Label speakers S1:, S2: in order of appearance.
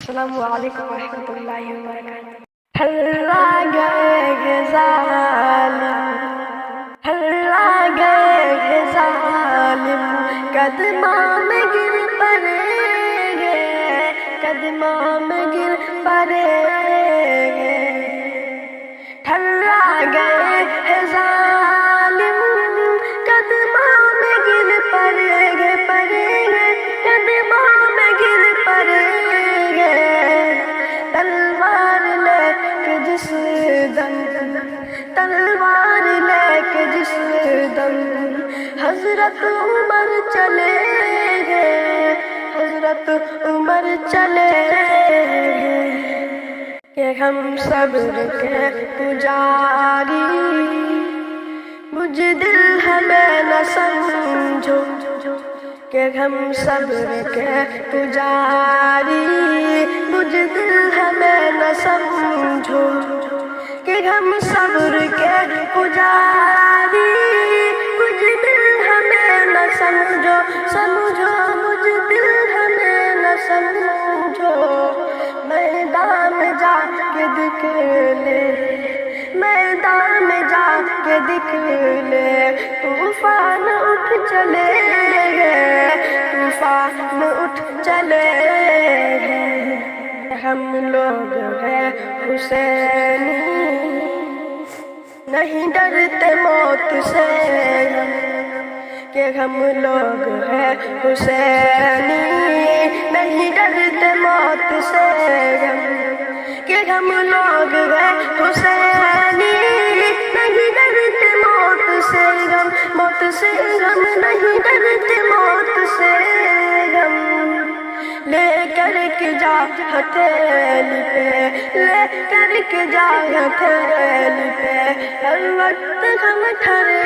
S1: السلام علیکم ورحمۃ اللہ وبرکاتہ۔ ہلّا گئے ظالم، ہلّا گئے ظالم، قدموں میں گر پڑیں گے، قدموں میں گر پڑیں گے۔ ہلّا گئے ظالم، قدموں میں گر پڑیں گے، پڑیں گے، قدموں میں گر پڑیں گے۔ تلوار لے کے جس دم، تلوار لے کے جس دم حضرت عمر چلے گئے، حضرت عمر چلے گئے کہ ہم صبر کے پجاری، بزدل ہمیں نہ سمجھو، کہ ہم صبر کے پجاری، بزدل ہمیں نہ سمجھو، کہ ہم صبر کے پجاری، بزدل ہمیں نہ سمجھو، سمجھو بزدل ہمیں نہ سمجھو۔ میدان میں جا کے دکھلے، میدان میں جا کے دکھلے، طوفان اٹھ چلے گئے، طوفان اٹھ چلے گئے۔ ہم لوگ ہیں حسینی، نہیں ڈرتے موت سے، کہ ہم لوگ ہیں حسینی، نہیں ڈرتے موت سے، کہ ہم لوگ ہیں حسینی، نہیں ڈرتے موت سے، موت سے غم، نہیں ڈرتے موت سے غم۔ لے کر کے جا ہتھیلی پہ، لے کر کے جا ہتھیلی پہ، ہر وقت ہم کھڑے